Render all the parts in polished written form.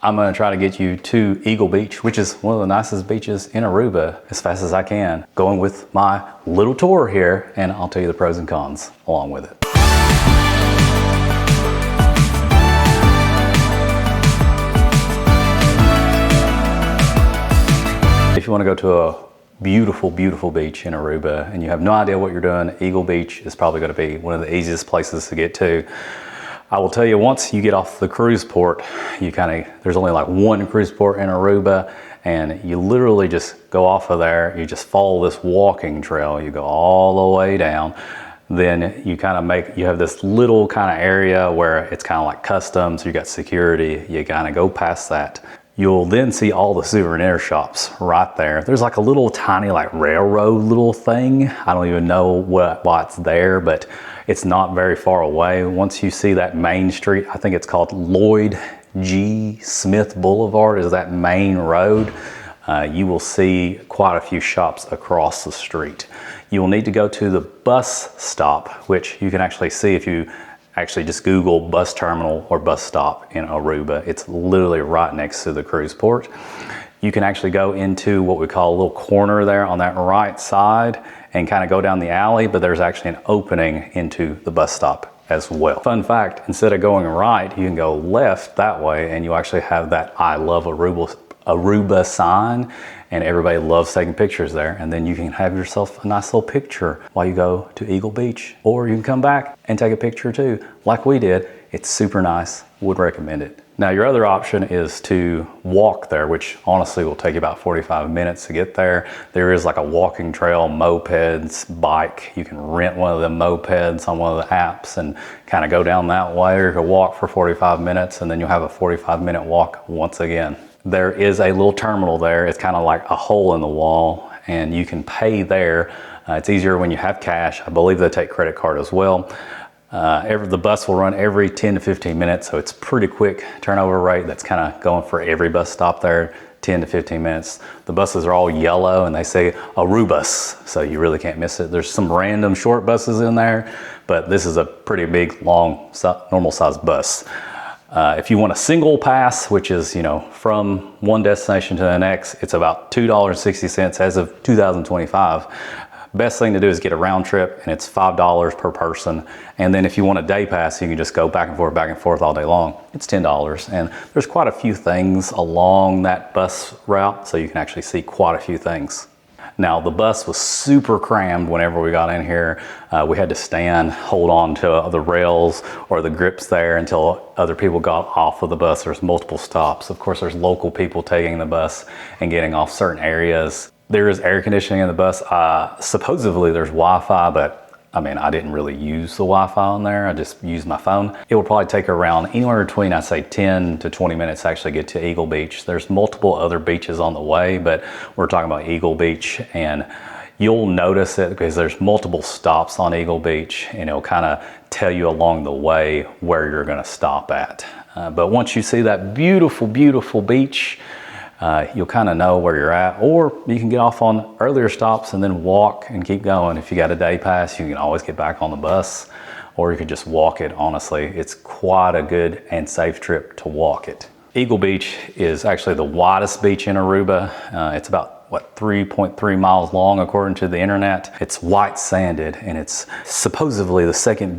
I'm gonna try to get you to Eagle Beach, which is one of the nicest beaches in Aruba, as fast as I can, going with my little tour here, and I'll tell you the pros and cons along with it. If you want to go to a beautiful, beautiful beach in Aruba and you have no idea what you're doing, Eagle Beach is probably going to be one of the easiest places to get to. I will tell you, once you get off the cruise port, there's only like one cruise port in Aruba, and you literally just go off of there. You just follow this walking trail. You go all the way down. Then you have this little kind of area where it's kind of like customs. You got security. You kind of go past that. You'll then see all the souvenir shops right there. There's like a little tiny like railroad little thing. I don't even know why it's there, but it's not very far away. Once you see that main street, I think it's called Lloyd G. Smith Boulevard is that main road. You will see quite a few shops across the street. You will need to go to the bus stop, which you can actually see if you actually just Google bus terminal or bus stop in Aruba. It's literally right next to the cruise port. You can actually go into what we call a little corner there on that right side and kind of go down the alley, but there's actually an opening into the bus stop as well. Fun fact, instead of going right, you can go left that way, and you actually have that I love Aruba sign, and everybody loves taking pictures there. And then you can have yourself a nice little picture while you go to Eagle Beach, or you can come back and take a picture too, like we did. It's super nice, would recommend it. Now your other option is to walk there, which honestly will take you about 45 minutes to get there. There is like a walking trail, mopeds, bike. You can rent one of the mopeds on one of the apps and kind of go down that way, or you can walk for 45 minutes and then you'll have a 45-minute walk once again. There is a little terminal there. It's kind of like a hole in the wall, and you can pay there. It's easier when you have cash. I believe they take credit card as well. The bus will run every 10 to 15 minutes, so it's pretty quick turnover rate. That's kind of going for every bus stop there, 10 to 15 minutes. The buses are all yellow and they say Arubus, so you really can't miss it. There's some random short buses in there, but this is a pretty big, long, normal sized bus. If you want a single pass, which is, from one destination to the next, it's about $2.60 as of 2025. Best thing to do is get a round trip, and it's $5 per person. And then if you want a day pass, you can just go back and forth all day long. It's $10. And there's quite a few things along that bus route, so you can actually see quite a few things. Now the bus was super crammed whenever we got in here. We had to hold on to the rails or the grips there until other people got off of the bus. There's multiple stops. Of course, there's local people taking the bus and getting off certain areas. There is air conditioning in the bus. Supposedly there's Wi-Fi, but I didn't really use the Wi-Fi on there. I just used my phone. It will probably take around anywhere between, I'd say 10 to 20 minutes to actually get to Eagle Beach. There's multiple other beaches on the way, but we're talking about Eagle Beach, and you'll notice it because there's multiple stops on Eagle Beach, and it'll kind of tell you along the way where you're gonna stop at. But once you see that beautiful, beautiful beach, you'll kind of know where you're at, or you can get off on earlier stops and then walk and keep going. If you got a day pass, you can always get back on the bus, or you could just walk it. Honestly, it's quite a good and safe trip to walk it. Eagle Beach is actually the widest beach in Aruba. It's about 3.3 miles long according to the internet. It's white sanded, and it's supposedly the second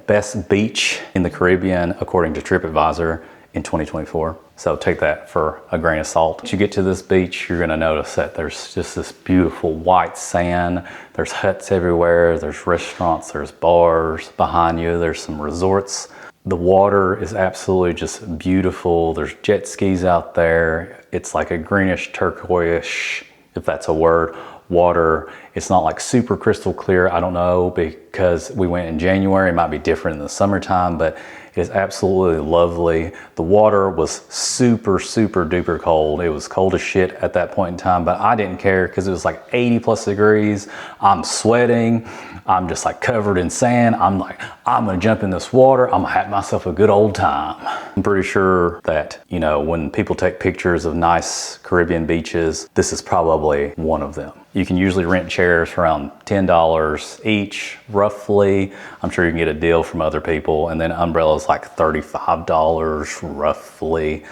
best beach in the Caribbean according to TripAdvisor in 2024. So take that for a grain of salt. Once you get to this beach, you're gonna notice that there's just this beautiful white sand. There's huts everywhere, there's restaurants, there's bars behind you, there's some resorts. The water is absolutely just beautiful. There's jet skis out there. It's like a greenish turquoise, if that's a word, water. It's not like super crystal clear. I don't know, because we went in January. It might be different in the summertime, but it is absolutely lovely. The water was super, super duper cold. It was cold as shit at that point in time, but I didn't care because it was like 80 plus degrees. I'm sweating. I'm just like covered in sand. I'm like, I'm gonna jump in this water. I'm gonna have myself a good old time. I'm pretty sure that, when people take pictures of nice Caribbean beaches, this is probably one of them. You can usually rent chairs for around $10 each, roughly. I'm sure you can get a deal from other people. And then umbrellas like $35, roughly.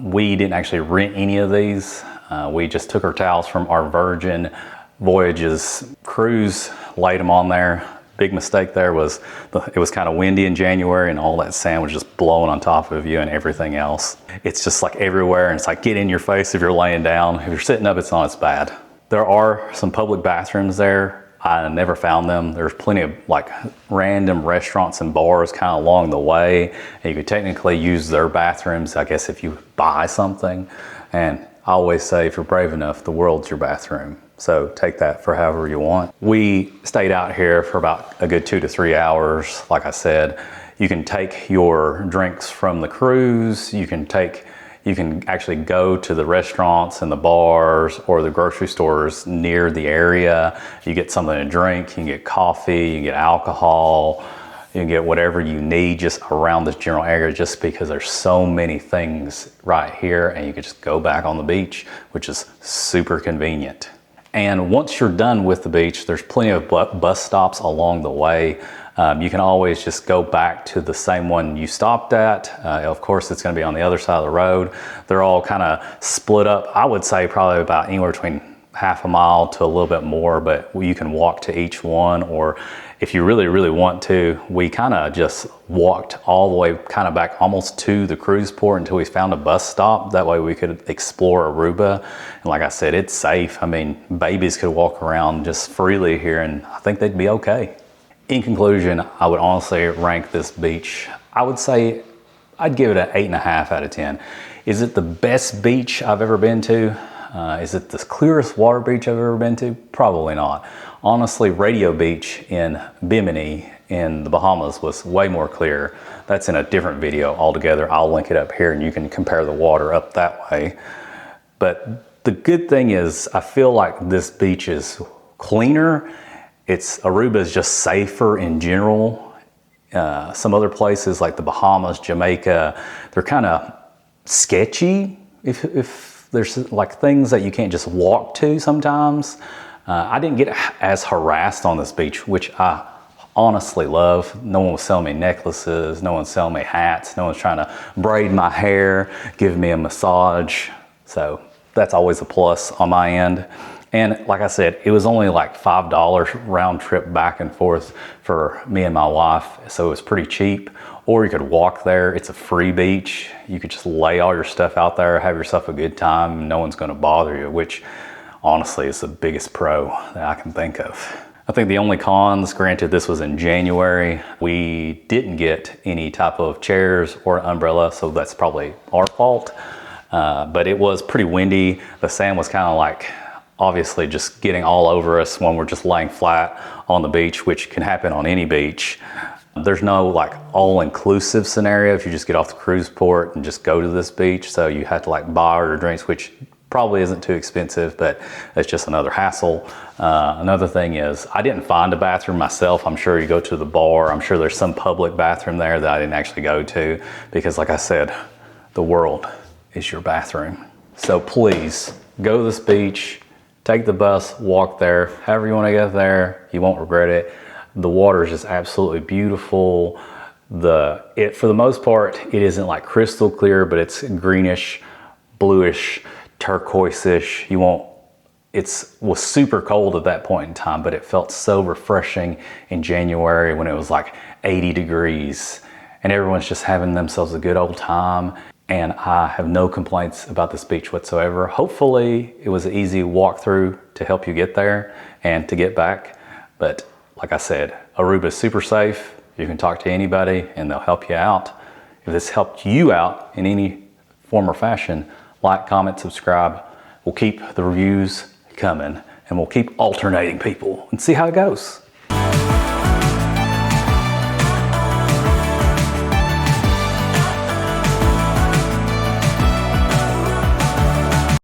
We didn't actually rent any of these. We just took our towels from our Virgin Voyages cruise, laid them on there. Big mistake there was it was kind of windy in January and all that sand was just blowing on top of you and everything else. It's just like everywhere, and it's like get in your face if you're laying down. If you're sitting up, it's not as bad. There are some public bathrooms there. I never found them. There's plenty of like random restaurants and bars kind of along the way. And you could technically use their bathrooms, I guess, if you buy something. And I always say, if you're brave enough, the world's your bathroom. So take that for however you want. We stayed out here for about a good 2 to 3 hours. Like I said, you can take your drinks from the cruise. You can actually go to the restaurants and the bars or the grocery stores near the area. You get something to drink, you can get coffee, you can get alcohol, you can get whatever you need just around this general area, just because there's so many things right here, and you can just go back on the beach, which is super convenient. And once you're done with the beach, there's plenty of bus stops along the way. You can always just go back to the same one you stopped at. Of course, it's going to be on the other side of the road. They're all kind of split up. I would say probably about anywhere between half a mile to a little bit more, but you can walk to each one, or if you really, really want to, we kind of just walked all the way kind of back almost to the cruise port until we found a bus stop. That way we could explore Aruba. And like I said, it's safe. I mean, babies could walk around just freely here and I think they'd be okay. In conclusion, I would honestly rank this beach. I would say I'd give it an 8.5 out of 10. Is it the best beach I've ever been to? Is it the clearest water beach I've ever been to? Probably not. Honestly, Radio Beach in Bimini in the Bahamas was way more clear. That's in a different video altogether. I'll link it up here and you can compare the water up that way. But the good thing is I feel like this beach is cleaner. Aruba is just safer in general. Some other places like the Bahamas, Jamaica, they're kind of sketchy if there's like things that you can't just walk to sometimes. I didn't get as harassed on this beach, which I honestly love. No one was selling me necklaces, no one's selling me hats, no one's trying to braid my hair, give me a massage. So that's always a plus on my end. And like I said, it was only like $5 round trip back and forth for me and my wife. So it was pretty cheap. Or you could walk there. It's a free beach. You could just lay all your stuff out there, have yourself a good time. No one's going to bother you, which honestly is the biggest pro that I can think of. I think the only cons, granted this was in January, we didn't get any type of chairs or umbrella, so that's probably our fault. But it was pretty windy. The sand was kind of like obviously just getting all over us when we're just laying flat on the beach, which can happen on any beach. There's no like all-inclusive scenario if you just get off the cruise port and just go to this beach. So you have to like buy your drinks, which probably isn't too expensive, but it's just another hassle. Another thing is I didn't find a bathroom myself. I'm sure you go to the bar. I'm sure there's some public bathroom there that I didn't actually go to because like I said, the world is your bathroom. So please go to this beach, take the bus, walk there, however you want to get there, you won't regret it. The water is just absolutely beautiful. For the most part, it isn't like crystal clear, but it's greenish, bluish, turquoise-ish. It was super cold at that point in time, but it felt so refreshing in January when it was like 80 degrees and everyone's just having themselves a good old time. And I have no complaints about this beach whatsoever. Hopefully it was an easy walkthrough to help you get there and to get back. But like I said, Aruba is super safe. You can talk to anybody and they'll help you out. If this helped you out in any form or fashion, like, comment, subscribe. We'll keep the reviews coming and we'll keep alternating people and see how it goes.